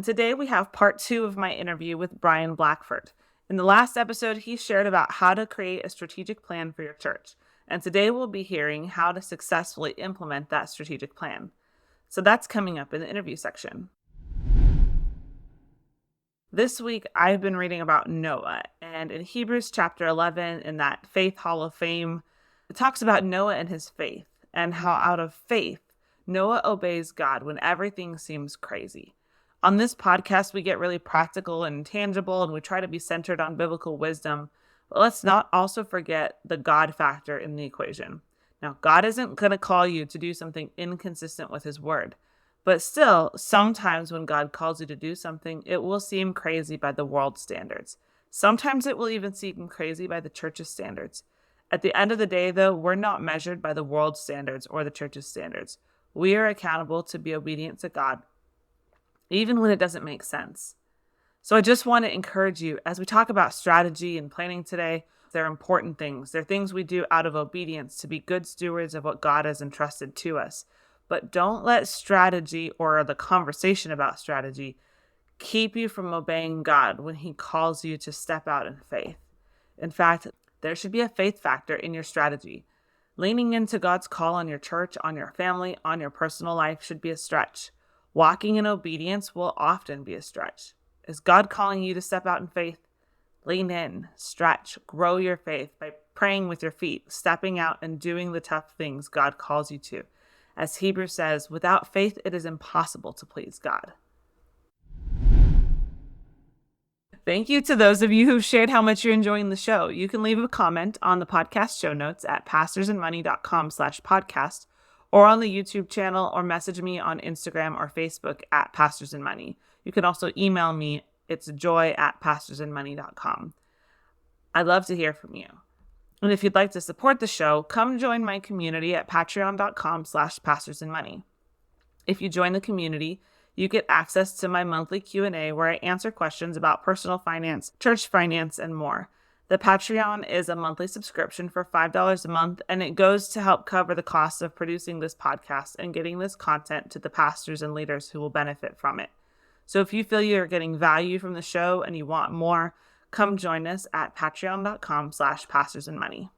and today we have part 2 of my interview with Bryan Blackford. In the last episode, he shared about how to create a strategic plan for your church, and today we'll be hearing how to successfully implement that strategic plan. So that's coming up in the interview section. This week, I've been reading about Noah, and in Hebrews chapter 11, in that Faith Hall of Fame, it talks about Noah and his faith, and how out of faith, Noah obeys God when everything seems crazy. On this podcast, we get really practical and tangible, and we try to be centered on biblical wisdom, but let's not also forget the God factor in the equation. Now, God isn't going to call you to do something inconsistent with his word. But still, sometimes when God calls you to do something, it will seem crazy by the world's standards. Sometimes it will even seem crazy by the church's standards. At the end of the day, though, we're not measured by the world's standards or the church's standards. We are accountable to be obedient to God, even when it doesn't make sense. So I just want to encourage you, as we talk about strategy and planning today, they're important things. They're things we do out of obedience to be good stewards of what God has entrusted to us. But don't let strategy or the conversation about strategy keep you from obeying God when he calls you to step out in faith. In fact, there should be a faith factor in your strategy. Leaning into God's call on your church, on your family, on your personal life should be a stretch. Walking in obedience will often be a stretch. Is God calling you to step out in faith? Lean in, stretch, grow your faith by praying with your feet, stepping out and doing the tough things God calls you to. As Hebrews says, without faith, it is impossible to please God. Thank you to those of you who've shared how much you're enjoying the show. You can leave a comment on the podcast show notes at pastorsandmoney.com/podcast or on the YouTube channel, or message me on Instagram or Facebook at pastorsandmoney. You can also email me. It's joy@pastorsandmoney.com. I'd love to hear from you. And if you'd like to support the show, come join my community at patreon.com/pastorsandmoney. If you join the community, you get access to my monthly Q&A where I answer questions about personal finance, church finance, and more. The Patreon is a monthly subscription for $5 a month, and it goes to help cover the cost of producing this podcast and getting this content to the pastors and leaders who will benefit from it. So if you feel you're getting value from the show and you want more, come join us at patreon.com/pastorsandmoney.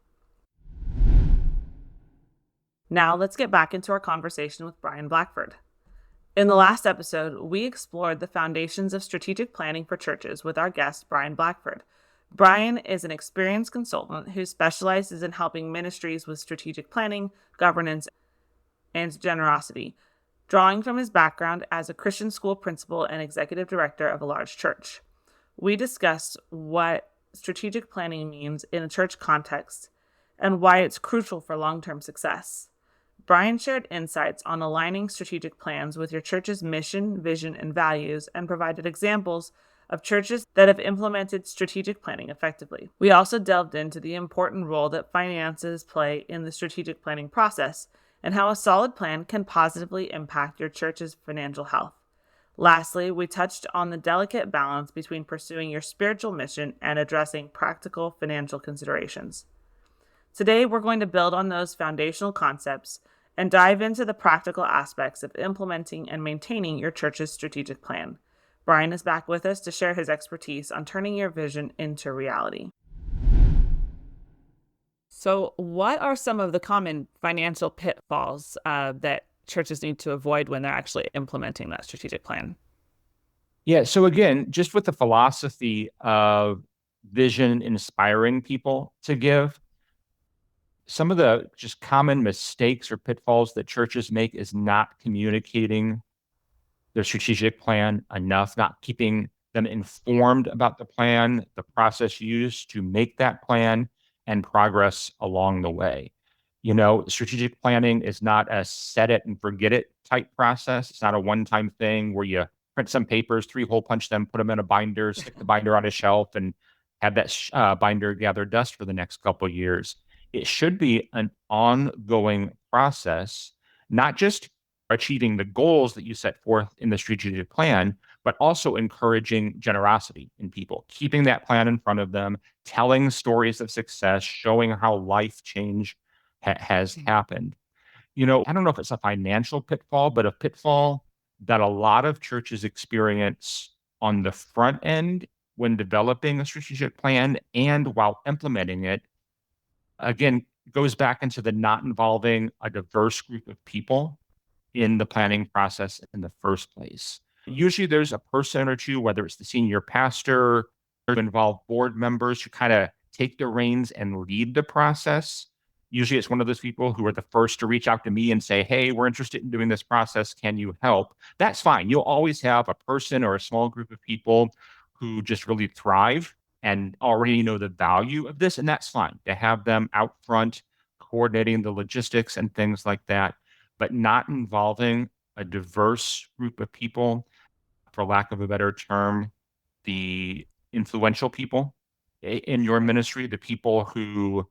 Now let's get back into our conversation with Bryan Blackford. In the last episode, we explored the foundations of strategic planning for churches with our guest, Bryan Blackford. Bryan is an experienced consultant who specializes in helping ministries with strategic planning, governance, and generosity, drawing from his background as a Christian school principal and executive director of a large church. We discussed what strategic planning means in a church context and why it's crucial for long-term success. Bryan shared insights on aligning strategic plans with your church's mission, vision, and values, and provided examples of churches that have implemented strategic planning effectively. We also delved into the important role that finances play in the strategic planning process and how a solid plan can positively impact your church's financial health. Lastly, we touched on the delicate balance between pursuing your spiritual mission and addressing practical financial considerations. Today, we're going to build on those foundational concepts and dive into the practical aspects of implementing and maintaining your church's strategic plan. Bryan is back with us to share his expertise on turning your vision into reality. So, what are some of the common financial pitfalls that churches need to avoid when they're actually implementing that strategic plan? Yeah. So again, just with the philosophy of vision inspiring people to give, some of the just common mistakes or pitfalls that churches make is not communicating their strategic plan enough, not keeping them informed about the plan, the process used to make that plan, and progress along the way. Strategic planning is not a set it and forget it type process. It's not a one-time thing where you print some papers, three-hole punch them, put them in a binder, stick the binder on a shelf, and have that binder gather dust for the next couple of years. It should be an ongoing process, not just achieving the goals that you set forth in the strategic plan, but also encouraging generosity in people, keeping that plan in front of them, telling stories of success, showing how life change has happened. I don't know if it's a financial pitfall, but a pitfall that a lot of churches experience on the front end when developing a strategic plan and while implementing it, again, goes back into the not involving a diverse group of people in the planning process in the first place. Usually there's a person or two, whether it's the senior pastor or involved board members who kind of take the reins and lead the process. Usually it's one of those people who are the first to reach out to me and say, hey, we're interested in doing this process. Can you help? That's fine. You'll always have a person or a small group of people who just really thrive and already know the value of this. And that's fine to have them out front coordinating the logistics and things like that, but not involving a diverse group of people, for lack of a better term, the influential people in your Right. ministry, the people who,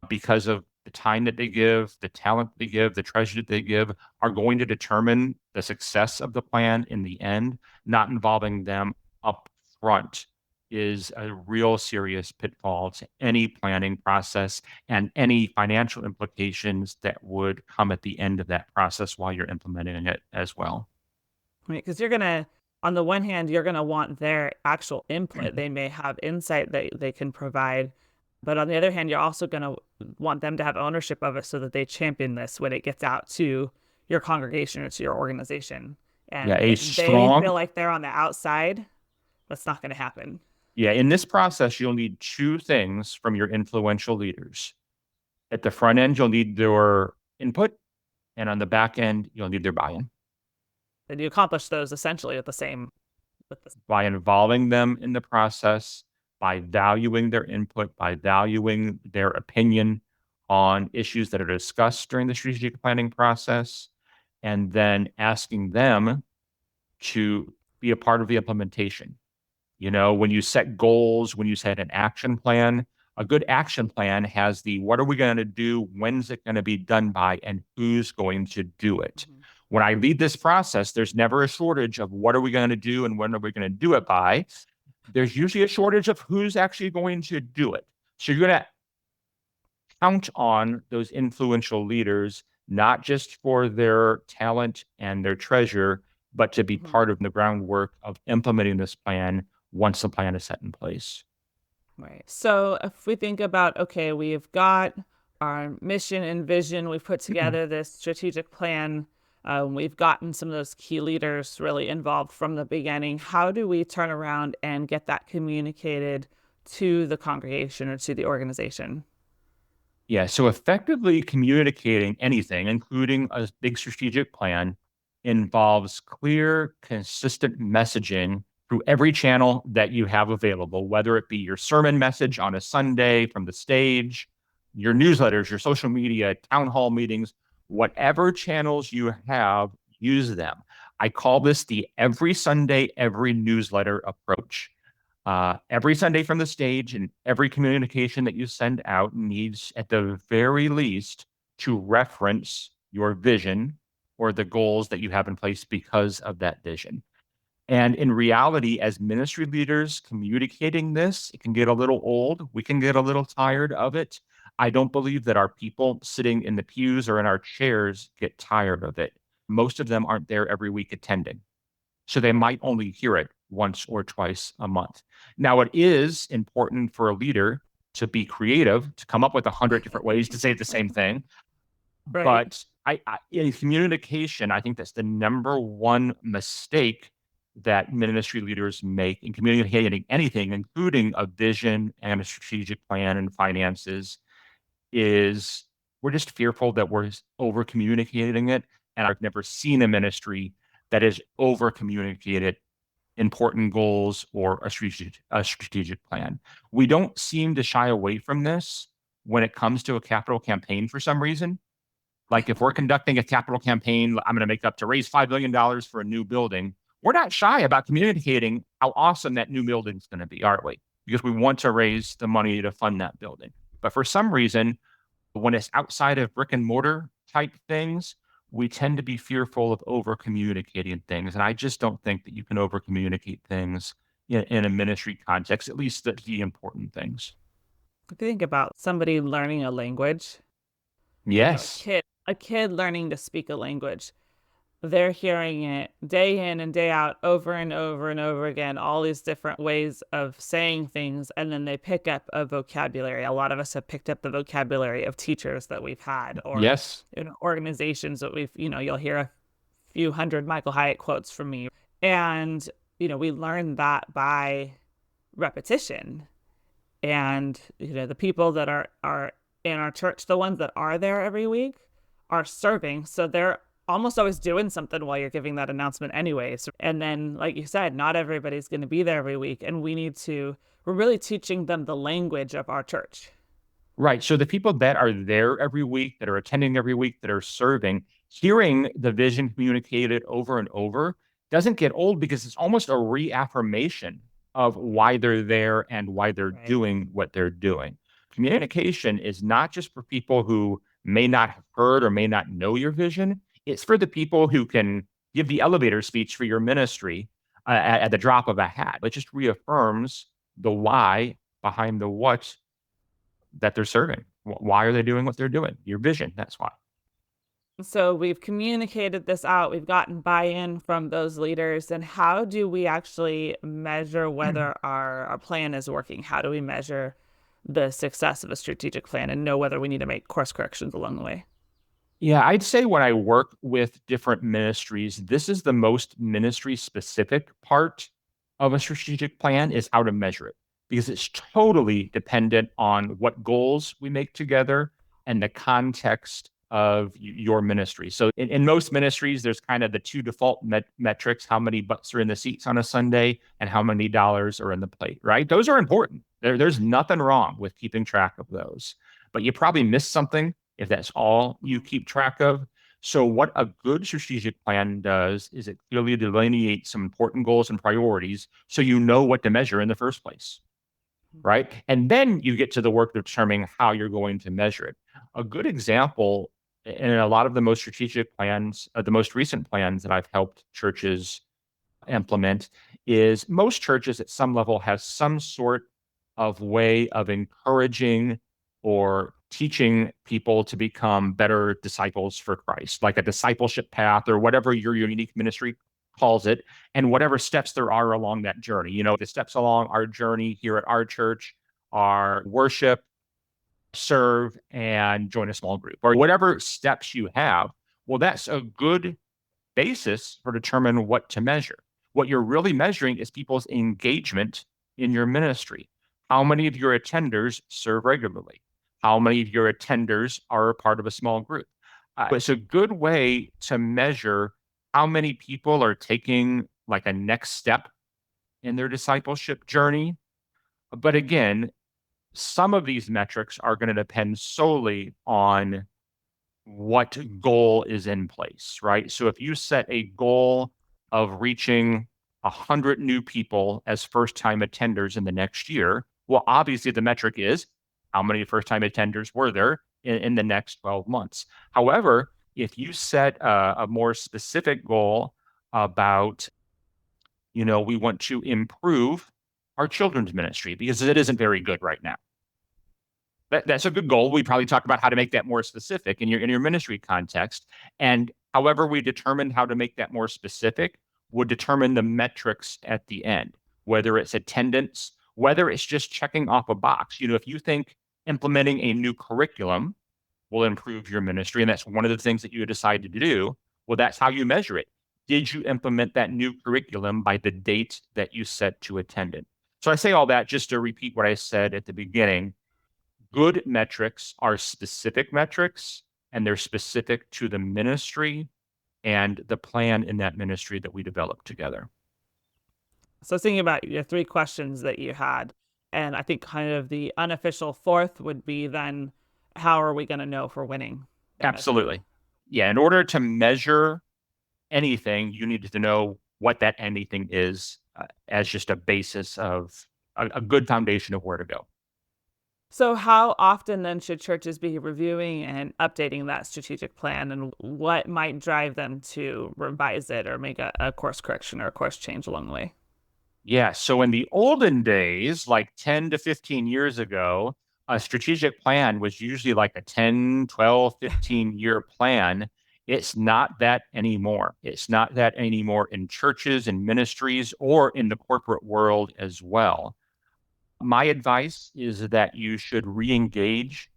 because of the time that they give, the talent they give, the treasure that they give, are going to determine the success of the plan in the end. Not involving them up front is a real serious pitfall to any planning process and any financial implications that would come at the end of that process while you're implementing it as well. Right, because you're gonna, on the one hand, you're gonna want their actual input. They may have insight that they can provide, but on the other hand, you're also gonna want them to have ownership of it so that they champion this when it gets out to your congregation or to your organization. Yeah, And a if they strong, feel like they're on the outside, that's not gonna happen. yeah, in this process, you'll need two things from your influential leaders. At the front end, you'll need their input, and on the back end, you'll need their buy-in. And you accomplish those essentially with the same, with the By involving them in the process, by valuing their input, by valuing their opinion on issues that are discussed during the strategic planning process, and then asking them to be a part of the implementation. You know, when you set goals, when you set an action plan, a good action plan has the what are we going to do, when's it going to be done by, and who's going to do it. Mhm. When I lead this process, there's never a shortage of what are we going to do and when are we going to do it by. There's usually a shortage of who's actually going to do it. So you're going to count on those influential leaders, not just for their talent and their treasure, but to be Mhm. part of the groundwork of implementing this plan once the plan is set in place. Right. So if we think about, okay, we've got our mission and vision, we've put together this strategic plan, we've gotten some of those key leaders really involved from the beginning. How do we turn around and get that communicated to the congregation or to the organization? Yeah, so effectively communicating anything, including a big strategic plan, involves clear, consistent messaging through every channel that you have available, whether it be your sermon message on a Sunday from the stage, your newsletters, your social media, town hall meetings, whatever channels you have, use them. I call this the every Sunday, every newsletter approach. Every Sunday from the stage and every communication that you send out needs, at the very least, to reference your vision or the goals that you have in place because of that vision. And in reality, as ministry leaders communicating this, it can get a little old. We can get a little tired of it. I don't believe that our people sitting in the pews or in our chairs get tired of it. Most of them aren't there every week attending. So they Right. might only hear it once or twice a month. Now, it is important for a leader to be creative, to come up with 100 different ways to say the same thing. Right. But in communication, I think that's the number one mistake that ministry leaders make in communicating anything, including a vision and a strategic plan and finances, is we're just fearful that we're over communicating it. And I've never seen a ministry that is over communicated important goals or a strategic plan. We don't seem to shy away from this when it comes to a capital campaign for some reason. Like if we're conducting a capital campaign, I'm going to make up to raise $5 million for a new building. We're not shy about communicating how awesome that new building is going to be, aren't we? Because we want to raise the money to fund that building. But for some reason, when it's outside of brick and mortar type things, we tend to be fearful of over communicating things. And I just don't think that you can over communicate things in a ministry context, at least the important things. If you think about somebody learning a language, Yes. a kid learning to speak a language, they're hearing it day in and day out over and over and over again, all these different ways of saying things, and then they pick up a vocabulary. A lot of us have picked up the vocabulary of teachers that we've had, or Yes. organizations that you'll hear a few hundred Michael Hyatt quotes from me. And, we learn that by repetition. And, the people that are in our church, the ones that are there every week, are serving. So they're almost always doing something while you're giving that announcement anyways. And then, like you said, not everybody's going to be there every week. And we're really teaching them the language of our church. Right. So the people that are there every week, that are attending every week, that are serving, hearing the vision communicated over and over doesn't get old because it's almost a reaffirmation of why they're there and why they're Right. doing what they're doing. Communication is not just for people who may not have heard or may not know your vision. It's for the people who can give the elevator speech for your ministry at the drop of a hat. It just reaffirms the why behind the what that they're serving. Why are they doing what they're doing? Your vision. That's why. So we've communicated this out, we've gotten buy-in from those leaders. And how do we actually measure whether our plan is working? How do we measure the success of a strategic plan and know whether we need to make course corrections along the way? Yeah, I'd say when I work with different ministries, this is the most ministry specific part of a strategic plan is how to measure it because it's totally dependent on what goals we make together and the context of your ministry. So in most ministries, there's kind of the two default metrics, how many butts are in the seats on a Sunday and how many dollars are in the plate, right? Those are important. There's nothing wrong with keeping track of those, but you probably miss something if that's all you keep track of. So, what a good strategic plan does is it clearly delineates some important goals and priorities so you know what to measure in the first place, right? And then you get to the work of determining how you're going to measure it. A good example in a lot of the most strategic plans, the most recent plans that I've helped churches implement is most churches at some level have some sort of way of encouraging or teaching people to become better disciples for Christ, like a discipleship path or whatever your unique ministry calls it, and whatever steps there are along that journey. The steps along our journey here at our church are worship, serve, and join a small group, or whatever steps you have. Well, that's a good basis for determining what to measure. What you're really measuring is people's engagement in your ministry. How many of your attenders serve regularly? How many of your attenders are a part of a small group? It's a good way to measure how many people are taking like a next step in their discipleship journey. But again, some of these metrics are going to depend solely on what goal is in place, right? So if you set a goal of reaching 100 new people as first time attenders in the next year, well, obviously the metric is how many first time attenders were there in the next 12 months. However, if you set a more specific goal about, we want to improve our children's ministry because it isn't very good right now. That's a good goal. We probably talk about how to make that more specific in your ministry context. And however we determine how to make that more specific would determine the metrics at the end, whether it's attendance, whether it's just checking off a box. If you think implementing a new curriculum will improve your ministry, and that's one of the things that you decide to do, well, that's how you measure it. Did you implement that new curriculum by the date that you set to attend it? So I say all that just to repeat what I said at the beginning. Good metrics are specific metrics, and they're specific to the ministry and the plan in that ministry that we develop together. So thinking about your three questions that you had, and I think kind of the unofficial fourth would be then, how are we going to know if we're winning by measuring it? Absolutely. Yeah. In order to measure anything, you need to know what that anything is as just a basis of a good foundation of where to go. So how often then should churches be reviewing and updating that strategic plan, and what might drive them to revise it or make a course correction or a course change along the way? Yeah. So in the olden days, like 10 to 15 years ago, a strategic plan was usually like a 10, 12, 15-year plan. It's not that anymore. It's not that anymore in churches and ministries or in the corporate world as well. My advice is that you should re-engage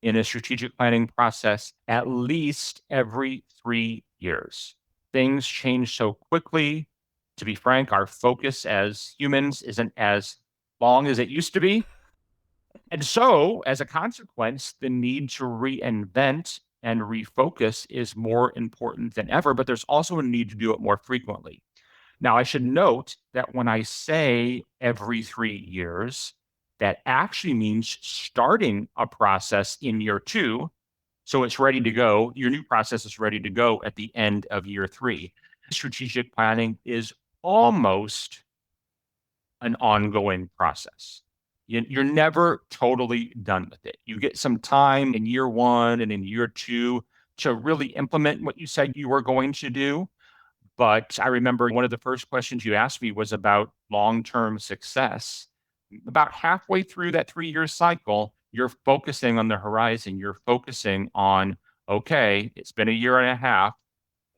in a strategic planning process at least every 3 years. Things change so quickly. To be frank, our focus as humans isn't as long as it used to be. And so, as a consequence, the need to reinvent and refocus is more important than ever, but there's also a need to do it more frequently. Now, I should note that when I say every 3 years, that actually means starting a process in year two. So it's ready to go. Your new process is ready to go at the end of year three. Strategic planning is almost an ongoing process. You're never totally done with it. You get some time in year one and in year two to really implement what you said you were going to do. But I remember one of the first questions you asked me was about long-term success. About halfway through that 3 year cycle, you're focusing on the horizon. You're focusing on, okay, it's been a year and a half.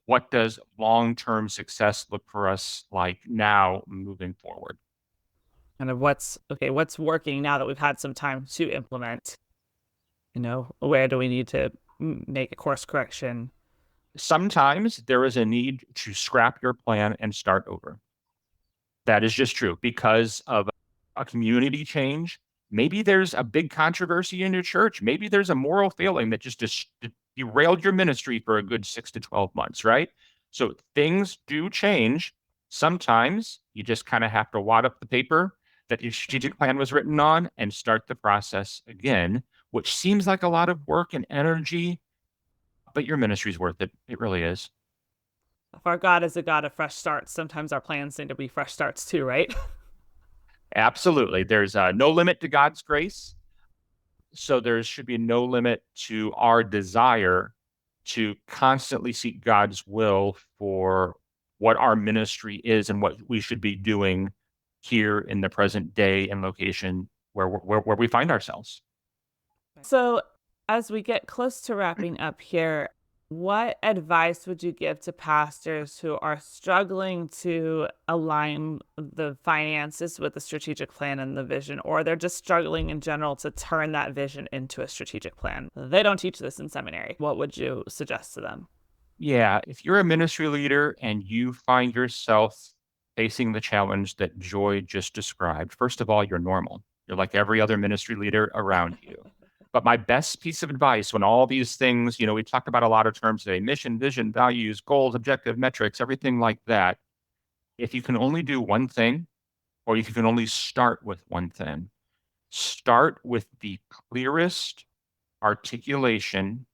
What does long-term success look for us like now moving forward? Kind of what's working now that we've had some time to implement, where do we need to make a course correction? Sometimes there is a need to scrap your plan and start over. That is just true because of a community change. Maybe there's a big controversy in your church. Maybe there's a moral failing that just derailed your ministry for a good 6 to 12 months, right? So things do change. Sometimes you just kind of have to wad up the paper that your strategic plan was written on and start the process again, which seems like a lot of work and energy, but your ministry's worth it. It really is. If our God is a God of fresh starts, sometimes our plans need to be fresh starts too, right? Absolutely. There's no limit to God's grace. So there should be no limit to our desire to constantly seek God's will for what our ministry is and what we should be doing here in the present day and location where we find ourselves. So, as we get close to wrapping up here, what advice would you give to pastors who are struggling to align the finances with the strategic plan and the vision, or they're just struggling in general to turn that vision into a strategic plan? They don't teach this in seminary. What would you suggest to them? Yeah, if you're a ministry leader and you find yourself facing the challenge that Joy just described, first of all, you're normal. You're like every other ministry leader around you. But my best piece of advice when all these things, we talked about a lot of terms today, mission, vision, values, goals, objective metrics, everything like that. If you can only do one thing, or if you can only start with one thing, start with the clearest articulation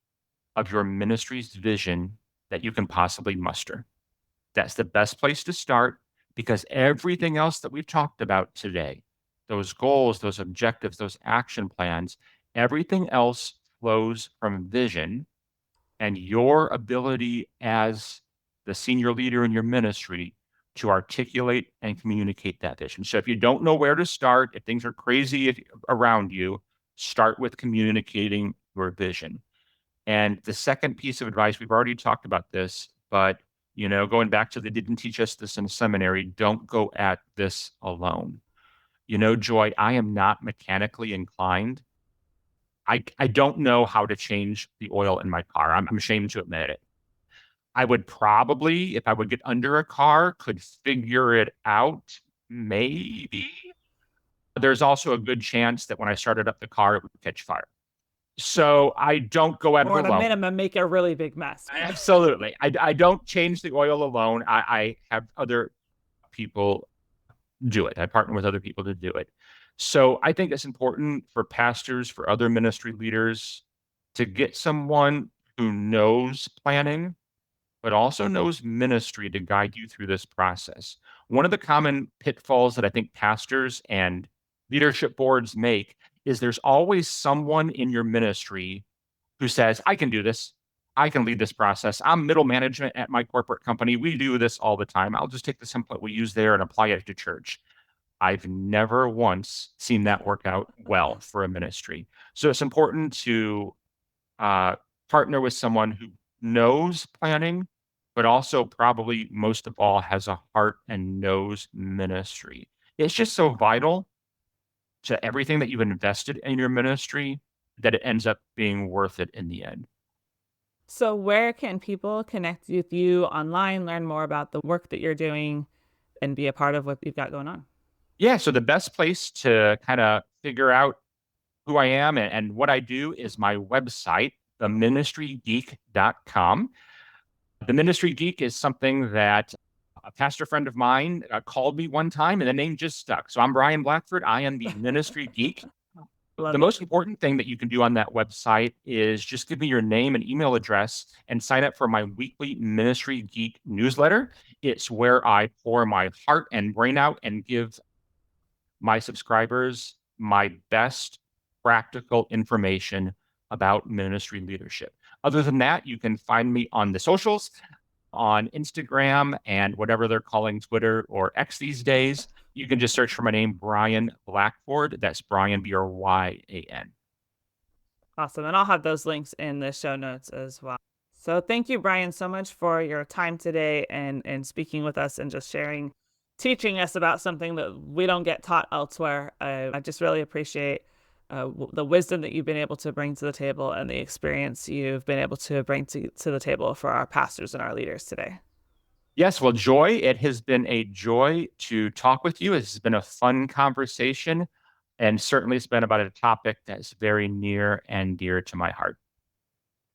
of your ministry's vision that you can possibly muster. That's the best place to start because everything else that we've talked about today, those goals, those objectives, those action plans, everything else flows from vision and your ability as the senior leader in your ministry to articulate and communicate that vision. So if you don't know where to start, if things are crazy around you, start with communicating your vision. And the second piece of advice, we've already talked about this, but going back to they didn't teach us this in seminary, don't go at this alone. Joy, I am not mechanically inclined. I don't know how to change the oil in my car. I'm ashamed to admit it. I would probably, if I would get under a car, could figure it out, maybe. There's also a good chance that when I started up the car, it would catch fire. So I don't go at it Or at a alone. minimum, make a really big mess. Absolutely. I don't change the oil alone. I have other people do it. I partner with other people to do it. So I think it's important for pastors, for other ministry leaders to get someone who knows planning, but also knows ministry to guide you through this process. One of the common pitfalls that I think pastors and leadership boards make is there's always someone in your ministry who says, I can do this. I can lead this process. I'm middle management at my corporate company. We do this all the time. I'll just take the template we use there and apply it to church. I've never once seen that work out well for a ministry. So it's important to partner with someone who knows planning, but also probably most of all has a heart and knows ministry. It's just so vital to everything that you've invested in your ministry that it ends up being worth it in the end. So, where can people connect with you online, learn more about the work that you're doing, and be a part of what you've got going on? Yeah, so the best place to kind of figure out who I am and what I do is my website, theministrygeek.com. The Ministry Geek is something that a pastor friend of mine called me one time, and the name just stuck. So I'm Bryan Blackford. I am the Ministry Geek. The Love it. most important thing that you can do on that website is just give me your name and email address and sign up for my weekly Ministry Geek newsletter. It's where I pour my heart and brain out and give my subscribers my best practical information about ministry leadership. Other than that, you can find me on the socials, on Instagram and whatever they're calling Twitter or X these days. You can just search for my name, Bryan Blackford. That's Bryan, Bryan. Awesome. And I'll have those links in the show notes as well. So thank you, Bryan, so much for your time today and speaking with us and just sharing, teaching us about something that we don't get taught elsewhere. I just really appreciate the wisdom that you've been able to bring to the table and the experience you've been able to bring to the table for our pastors and our leaders today. Yes, well, Joy, it has been a joy to talk with you. It's been a fun conversation, and certainly it's been about a topic that's very near and dear to my heart.